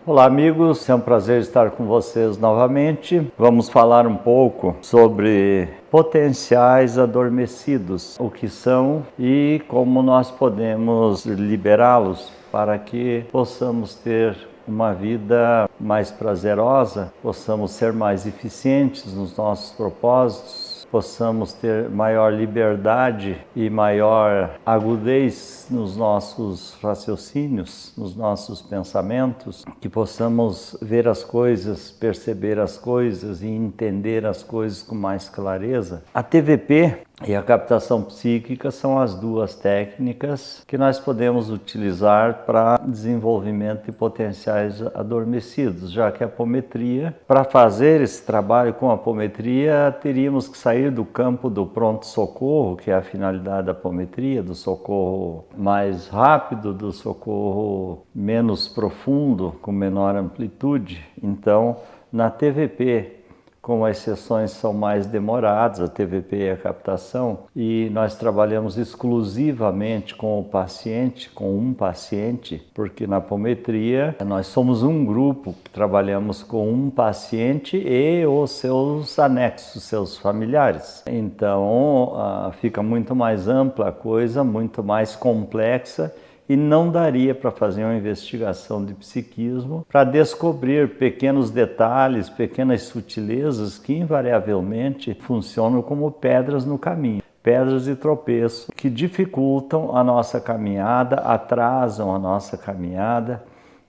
Olá amigos, é um prazer estar com vocês novamente. Vamos falar um pouco sobre potenciais adormecidos, o que são e como nós podemos liberá-los para que possamos ter uma vida mais prazerosa, possamos ser mais eficientes nos nossos propósitos, possamos ter maior liberdade e maior agudez nos nossos raciocínios, nos nossos pensamentos, que possamos ver as coisas, perceber as coisas e entender as coisas com mais clareza. A TVP e a captação psíquica são as duas técnicas que nós podemos utilizar para desenvolvimento de potenciais adormecidos, já que a apometria, para fazer esse trabalho com a apometria, teríamos que sair do campo do pronto-socorro, que é a finalidade da apometria, do socorro mais rápido, do socorro menos profundo, com menor amplitude. Então, na TVP, como as sessões são mais demoradas, a TVP e a captação, e nós trabalhamos exclusivamente com o paciente, com um paciente, porque na apometria nós somos um grupo que trabalhamos com um paciente e os seus anexos, seus familiares. Então fica muito mais ampla a coisa, muito mais complexa, e não daria para fazer uma investigação de psiquismo para descobrir pequenos detalhes, pequenas sutilezas que invariavelmente funcionam como pedras no caminho. Pedras de tropeço que dificultam a nossa caminhada, atrasam a nossa caminhada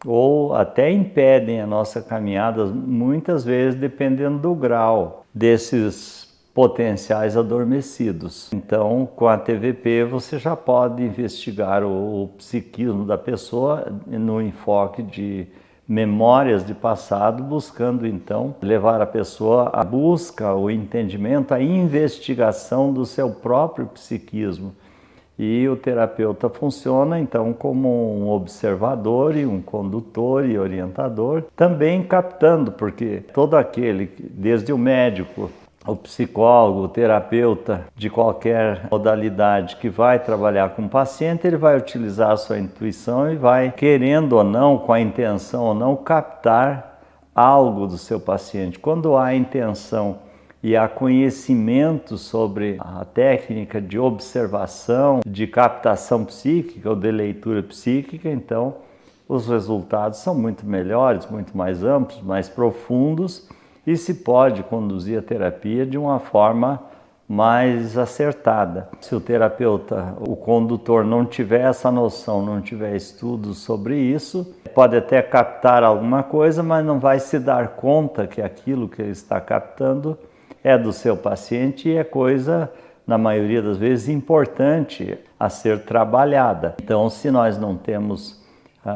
ou até impedem a nossa caminhada, muitas vezes dependendo do grau desses potenciais adormecidos. Então, com a TVP você já pode investigar o psiquismo da pessoa no enfoque de memórias de passado, buscando então levar a pessoa à busca, o entendimento, a investigação do seu próprio psiquismo. E o terapeuta funciona então como um observador e um condutor e orientador, também captando, porque todo aquele, desde o médico, o psicólogo, o terapeuta de qualquer modalidade que vai trabalhar com o paciente, ele vai utilizar a sua intuição e vai, querendo ou não, com a intenção ou não, captar algo do seu paciente. Quando há intenção e há conhecimento sobre a técnica de observação, de captação psíquica ou de leitura psíquica, então os resultados são muito melhores, muito mais amplos, mais profundos, e se pode conduzir a terapia de uma forma mais acertada. Se o terapeuta, o condutor, não tiver essa noção, não tiver estudos sobre isso, pode até captar alguma coisa, mas não vai se dar conta que aquilo que ele está captando é do seu paciente e é coisa, na maioria das vezes, importante a ser trabalhada. Então, se nós não temos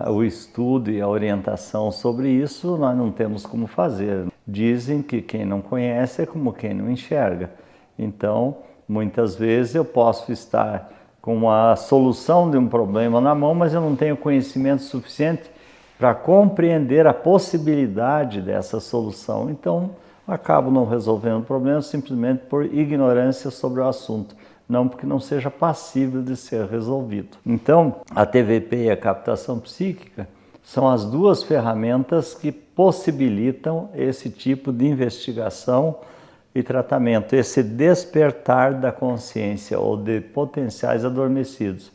o estudo e a orientação sobre isso, nós não temos como fazer. Dizem que quem não conhece é como quem não enxerga. Então, muitas vezes eu posso estar com a solução de um problema na mão, mas eu não tenho conhecimento suficiente para compreender a possibilidade dessa solução. Então, acabo não resolvendo o problema simplesmente por ignorância sobre o assunto, não porque não seja passível de ser resolvido. Então, a TVP e a captação psíquica são as duas ferramentas que possibilitam esse tipo de investigação e tratamento, esse despertar da consciência ou de potenciais adormecidos.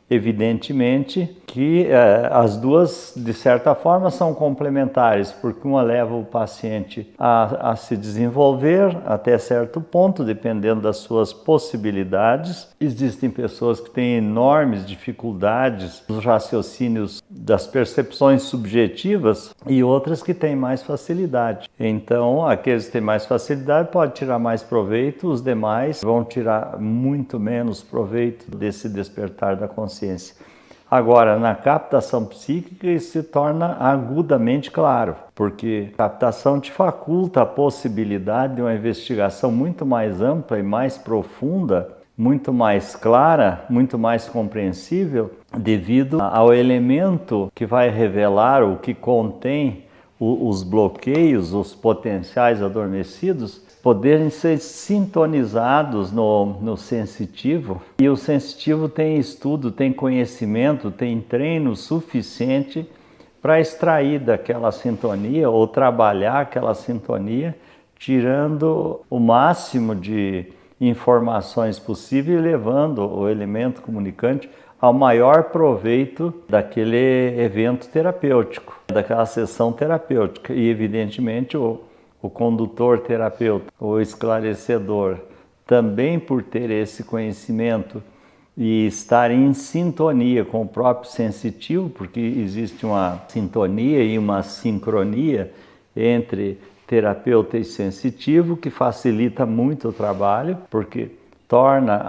Evidentemente que as duas, de certa forma, são complementares, porque uma leva o paciente a se desenvolver até certo ponto, dependendo das suas possibilidades. Existem pessoas que têm enormes dificuldades nos raciocínios das percepções subjetivas e outras que têm mais facilidade. Então, aqueles que têm mais facilidade podem tirar mais proveito, os demais vão tirar muito menos proveito desse despertar da consciência. Agora, na captação psíquica, isso se torna agudamente claro, porque a captação te faculta a possibilidade de uma investigação muito mais ampla e mais profunda, muito mais clara, muito mais compreensível, devido ao elemento que vai revelar o que contém os bloqueios, os potenciais adormecidos, poderem ser sintonizados no sensitivo, e o sensitivo tem estudo, tem conhecimento, tem treino suficiente para extrair daquela sintonia ou trabalhar aquela sintonia, tirando o máximo de informações possível e levando o elemento comunicante ao maior proveito daquele evento terapêutico, daquela sessão terapêutica. E, evidentemente, o condutor terapeuta, o esclarecedor, também por ter esse conhecimento e estar em sintonia com o próprio sensitivo, porque existe uma sintonia e uma sincronia entre terapeuta e sensitivo, que facilita muito o trabalho, porque torna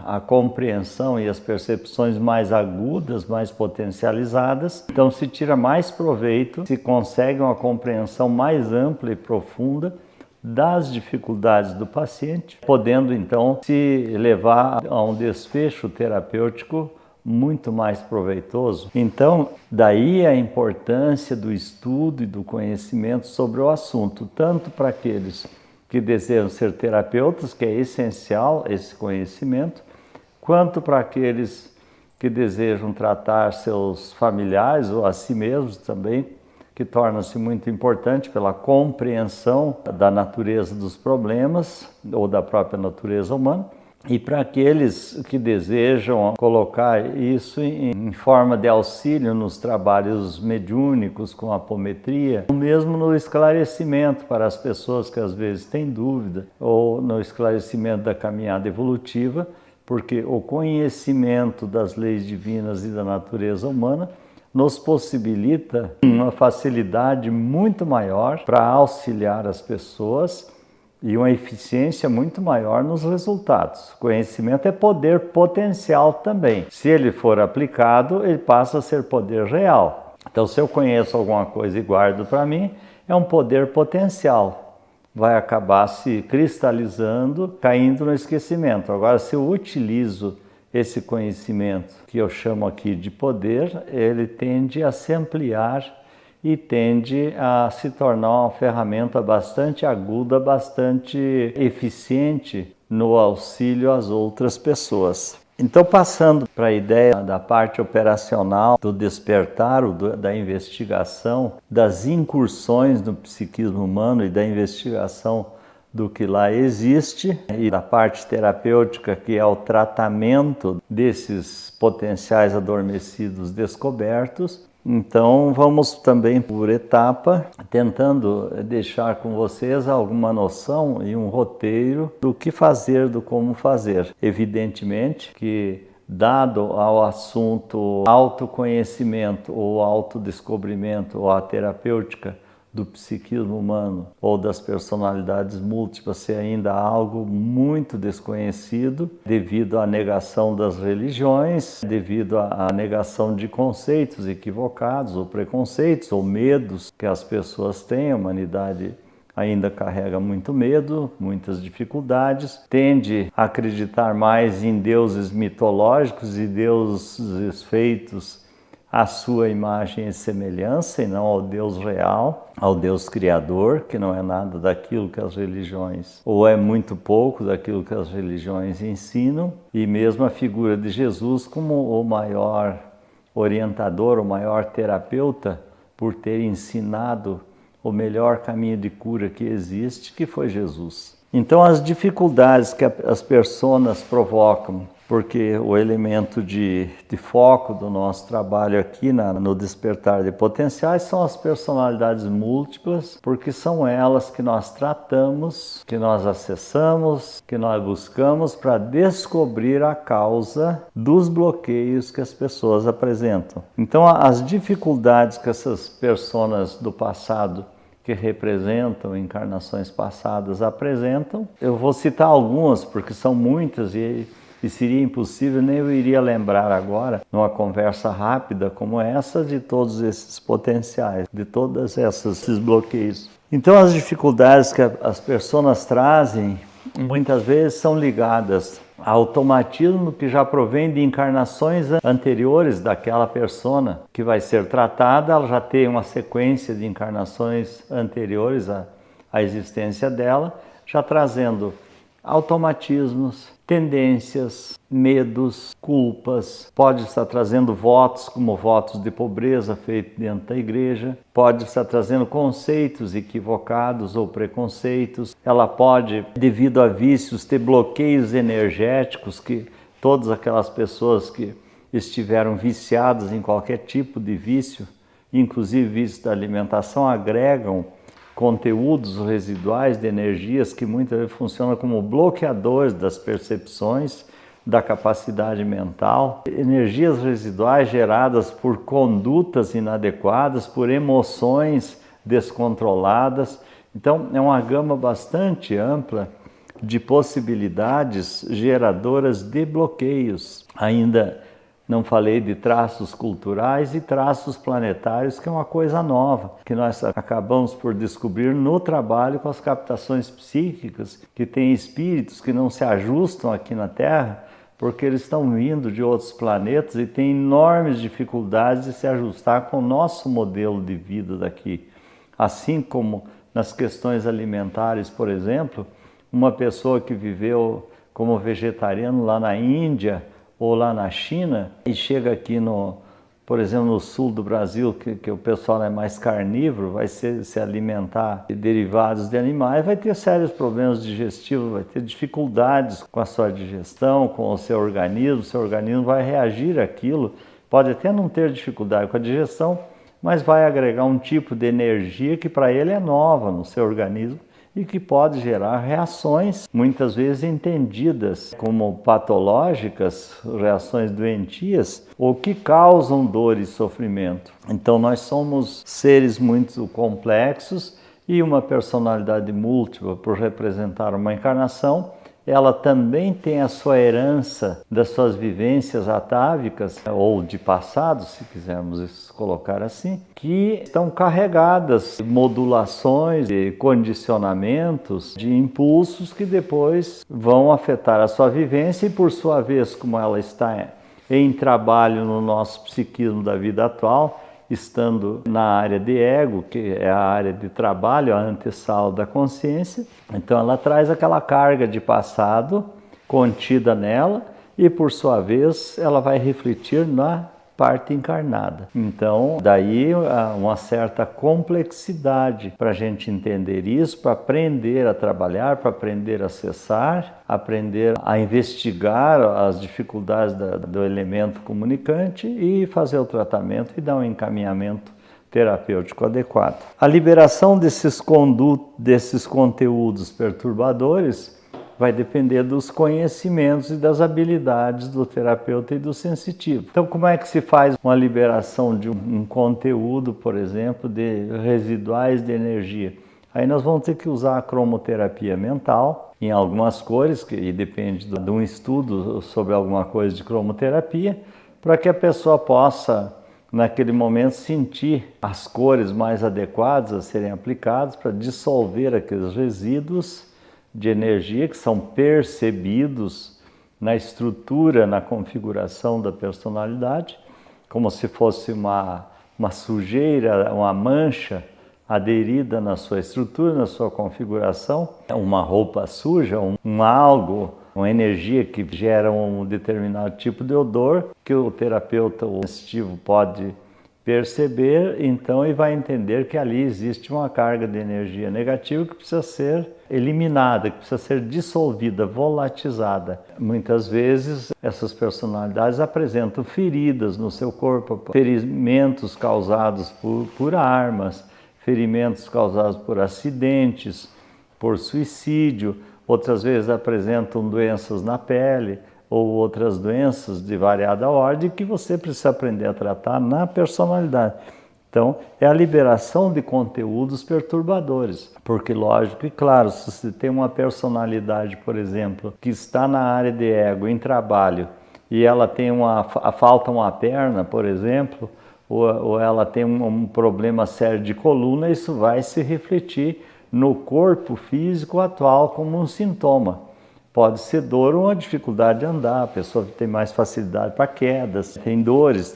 a compreensão e as percepções mais agudas, mais potencializadas. Então se tira mais proveito, se consegue uma compreensão mais ampla e profunda das dificuldades do paciente, podendo então se levar a um desfecho terapêutico muito mais proveitoso. Então, daí a importância do estudo e do conhecimento sobre o assunto, tanto para aqueles que desejam ser terapeutas, que é essencial esse conhecimento, quanto para aqueles que desejam tratar seus familiares ou a si mesmos também, que torna-se muito importante pela compreensão da natureza dos problemas ou da própria natureza humana. E para aqueles que desejam colocar isso em forma de auxílio nos trabalhos mediúnicos com apometria, ou mesmo no esclarecimento para as pessoas que às vezes têm dúvida, ou no esclarecimento da caminhada evolutiva, porque o conhecimento das leis divinas e da natureza humana nos possibilita uma facilidade muito maior para auxiliar as pessoas e uma eficiência muito maior nos resultados. Conhecimento é poder potencial também. Se ele for aplicado, ele passa a ser poder real. Então, se eu conheço alguma coisa e guardo para mim, é um poder potencial. Vai acabar se cristalizando, caindo no esquecimento. Agora, se eu utilizo esse conhecimento, que eu chamo aqui de poder, ele tende a se ampliar e tende a se tornar uma ferramenta bastante aguda, bastante eficiente no auxílio às outras pessoas. Então, passando para a ideia da parte operacional, do despertar, da investigação, das incursões no psiquismo humano e da investigação do que lá existe, e da parte terapêutica, que é o tratamento desses potenciais adormecidos descobertos. Então, vamos também por etapa, tentando deixar com vocês alguma noção e um roteiro do que fazer, do como fazer. Evidentemente que, dado ao assunto autoconhecimento ou autodescobrimento ou a terapêutica do psiquismo humano ou das personalidades múltiplas ser ainda algo muito desconhecido devido à negação das religiões, devido à negação de conceitos equivocados ou preconceitos ou medos que as pessoas têm. A humanidade ainda carrega muito medo, muitas dificuldades, tende a acreditar mais em deuses mitológicos e deuses feitos à sua imagem e semelhança, e não ao Deus real, ao Deus Criador, que não é nada daquilo que as religiões, ou é muito pouco daquilo que as religiões ensinam, e mesmo a figura de Jesus como o maior orientador, o maior terapeuta, por ter ensinado o melhor caminho de cura que existe, que foi Jesus. Então, as dificuldades que as pessoas provocam, porque o elemento de foco do nosso trabalho aqui no despertar de potenciais são as personalidades múltiplas, porque são elas que nós tratamos, que nós acessamos, que nós buscamos para descobrir a causa dos bloqueios que as pessoas apresentam. Então, as dificuldades que essas pessoas do passado que representam encarnações passadas apresentam, eu vou citar algumas porque são muitas e seria impossível, nem eu iria lembrar agora, numa conversa rápida como essa, de todos esses potenciais, de todos esses bloqueios. Então, as dificuldades que as pessoas trazem, muitas vezes são ligadas a automatismo que já provém de encarnações anteriores daquela persona que vai ser tratada. Ela já tem uma sequência de encarnações anteriores à existência dela, já trazendo automatismos, tendências, medos, culpas, pode estar trazendo votos como votos de pobreza feitos dentro da igreja, pode estar trazendo conceitos equivocados ou preconceitos, ela pode, devido a vícios, ter bloqueios energéticos que todas aquelas pessoas que estiveram viciadas em qualquer tipo de vício, inclusive vício da alimentação, agregam conteúdos residuais de energias que muitas vezes funcionam como bloqueadores das percepções, da capacidade mental, energias residuais geradas por condutas inadequadas, por emoções descontroladas. Então, é uma gama bastante ampla de possibilidades geradoras de bloqueios. Ainda não falei de traços culturais e traços planetários, que é uma coisa nova, que nós acabamos por descobrir no trabalho com as captações psíquicas, que tem espíritos que não se ajustam aqui na Terra, porque eles estão vindo de outros planetas e têm enormes dificuldades de se ajustar com o nosso modelo de vida daqui. Assim como nas questões alimentares, por exemplo, uma pessoa que viveu como vegetariano lá na Índia, ou lá na China, e chega aqui por exemplo, no sul do Brasil, que o pessoal é mais carnívoro, vai se alimentar de derivados de animais, vai ter sérios problemas digestivos, vai ter dificuldades com a sua digestão, com o seu organismo vai reagir àquilo, pode até não ter dificuldade com a digestão, mas vai agregar um tipo de energia que para ele é nova no seu organismo, e que pode gerar reações, muitas vezes entendidas como patológicas, reações doentias, ou que causam dor e sofrimento. Então nós somos seres muito complexos e uma personalidade múltipla por representar uma encarnação, ela também tem a sua herança das suas vivências atávicas, ou de passado, se quisermos colocar assim, que estão carregadas de modulações, de condicionamentos, de impulsos que depois vão afetar a sua vivência e, por sua vez, como ela está em trabalho no nosso psiquismo da vida atual, estando na área de ego, que é a área de trabalho, a antessala da consciência, então ela traz aquela carga de passado contida nela e, por sua vez, ela vai refletir na parte encarnada. Então, daí uma certa complexidade para a gente entender isso, para aprender a trabalhar, para aprender a acessar, aprender a investigar as dificuldades do elemento comunicante e fazer o tratamento e dar um encaminhamento terapêutico adequado. A liberação desses conteúdos perturbadores vai depender dos conhecimentos e das habilidades do terapeuta e do sensitivo. Então, como é que se faz uma liberação de um conteúdo, por exemplo, de residuais de energia? Aí nós vamos ter que usar a cromoterapia mental em algumas cores, que depende de um estudo sobre alguma coisa de cromoterapia, para que a pessoa possa, naquele momento, sentir as cores mais adequadas a serem aplicadas para dissolver aqueles resíduos de energia que são percebidos na estrutura, na configuração da personalidade, como se fosse uma sujeira, uma mancha aderida na sua estrutura, na sua configuração, uma roupa suja, algo, uma energia que gera um determinado tipo de odor que o terapeuta ou sensitivo pode perceber, então, e vai entender que ali existe uma carga de energia negativa que precisa ser eliminada, que precisa ser dissolvida, volatizada. Muitas vezes essas personalidades apresentam feridas no seu corpo, ferimentos causados por armas, ferimentos causados por acidentes, por suicídio, outras vezes apresentam doenças na pele, ou outras doenças de variada ordem que você precisa aprender a tratar na personalidade. Então, é a liberação de conteúdos perturbadores, porque lógico e claro, se você tem uma personalidade, por exemplo, que está na área de ego, em trabalho, e ela tem falta uma perna, por exemplo, ou ela tem um problema sério de coluna, isso vai se refletir no corpo físico atual como um sintoma. Pode ser dor ou uma dificuldade de andar, a pessoa tem mais facilidade para quedas, tem dores,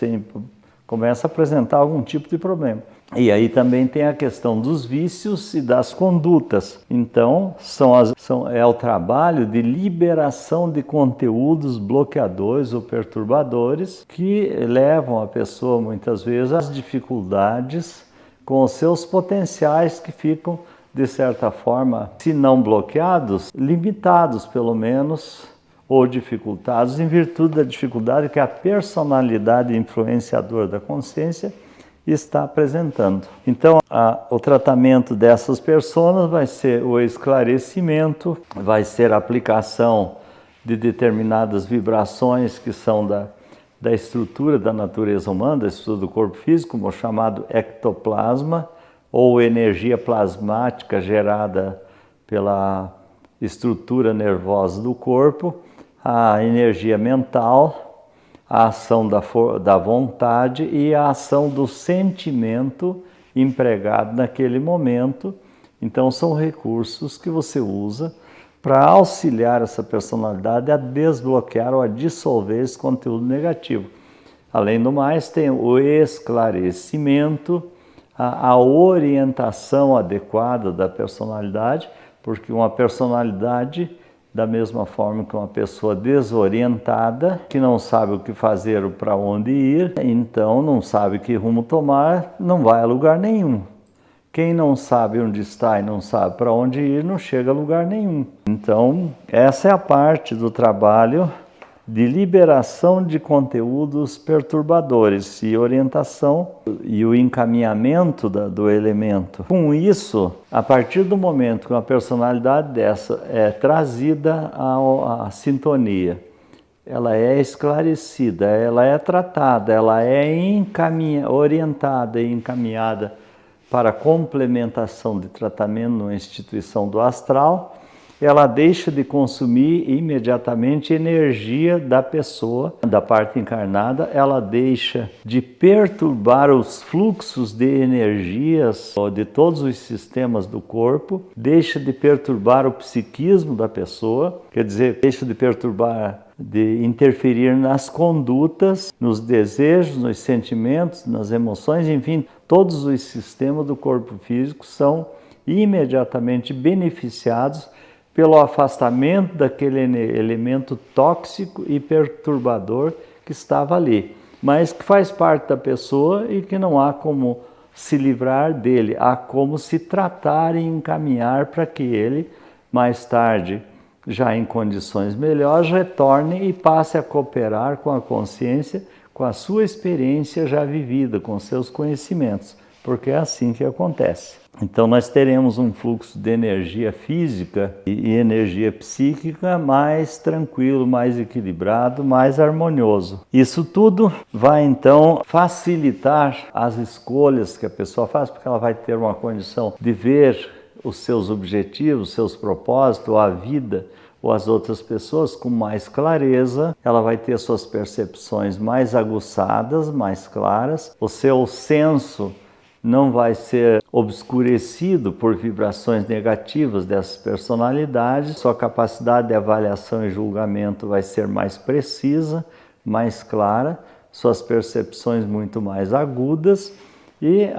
começa a apresentar algum tipo de problema. E aí também tem a questão dos vícios e das condutas. Então, é o trabalho de liberação de conteúdos bloqueadores ou perturbadores que levam a pessoa, muitas vezes, às dificuldades com os seus potenciais que ficam, de certa forma, se não bloqueados, limitados pelo menos, ou dificultados, em virtude da dificuldade que a personalidade influenciadora da consciência está apresentando. Então, o tratamento dessas pessoas vai ser o esclarecimento, vai ser a aplicação de determinadas vibrações que são da estrutura da natureza humana, da estrutura do corpo físico, como o chamado ectoplasma, ou energia plasmática gerada pela estrutura nervosa do corpo, a energia mental, a ação da vontade e a ação do sentimento empregado naquele momento. Então, são recursos que você usa para auxiliar essa personalidade a desbloquear ou a dissolver esse conteúdo negativo. Além do mais, tem o esclarecimento, a orientação adequada da personalidade, porque uma personalidade, da mesma forma que uma pessoa desorientada, que não sabe o que fazer ou para onde ir, então não sabe que rumo tomar, não vai a lugar nenhum. Quem não sabe onde está e não sabe para onde ir, não chega a lugar nenhum. Então, essa é a parte do trabalho de liberação de conteúdos perturbadores e orientação e o encaminhamento do elemento. Com isso, a partir do momento que uma personalidade dessa é trazida à sintonia, ela é esclarecida, ela é tratada, ela é orientada e encaminhada para a complementação de tratamento numa instituição do astral, ela deixa de consumir imediatamente energia da pessoa, da parte encarnada, ela deixa de perturbar os fluxos de energias de todos os sistemas do corpo, deixa de perturbar o psiquismo da pessoa, quer dizer, deixa de perturbar, de interferir nas condutas, nos desejos, nos sentimentos, nas emoções, enfim, todos os sistemas do corpo físico são imediatamente beneficiados pelo afastamento daquele elemento tóxico e perturbador que estava ali, mas que faz parte da pessoa e que não há como se livrar dele, há como se tratar e encaminhar para que ele, mais tarde, já em condições melhores, retorne e passe a cooperar com a consciência, com a sua experiência já vivida, com seus conhecimentos, porque é assim que acontece. Então nós teremos um fluxo de energia física e energia psíquica mais tranquilo, mais equilibrado, mais harmonioso. Isso tudo vai então facilitar as escolhas que a pessoa faz, porque ela vai ter uma condição de ver os seus objetivos, os seus propósitos, ou a vida ou as outras pessoas com mais clareza, ela vai ter suas percepções mais aguçadas, mais claras, o seu senso não vai ser obscurecido por vibrações negativas dessas personalidades, sua capacidade de avaliação e julgamento vai ser mais precisa, mais clara, suas percepções muito mais agudas e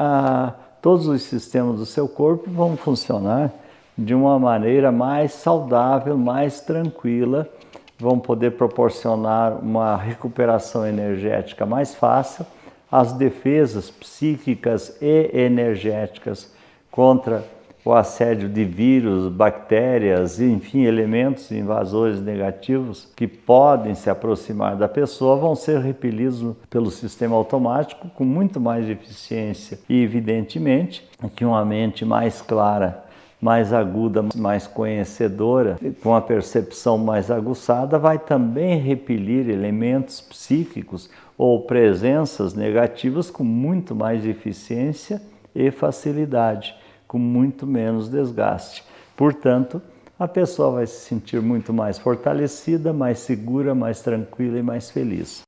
todos os sistemas do seu corpo vão funcionar de uma maneira mais saudável, mais tranquila, vão poder proporcionar uma recuperação energética mais fácil, as defesas psíquicas e energéticas contra o assédio de vírus, bactérias, enfim, elementos invasores negativos que podem se aproximar da pessoa vão ser repelidos pelo sistema automático com muito mais eficiência. E, evidentemente, que uma mente mais clara, mais aguda, mais conhecedora, com a percepção mais aguçada, vai também repelir elementos psíquicos ou presenças negativas com muito mais eficiência e facilidade, com muito menos desgaste. Portanto, a pessoa vai se sentir muito mais fortalecida, mais segura, mais tranquila e mais feliz.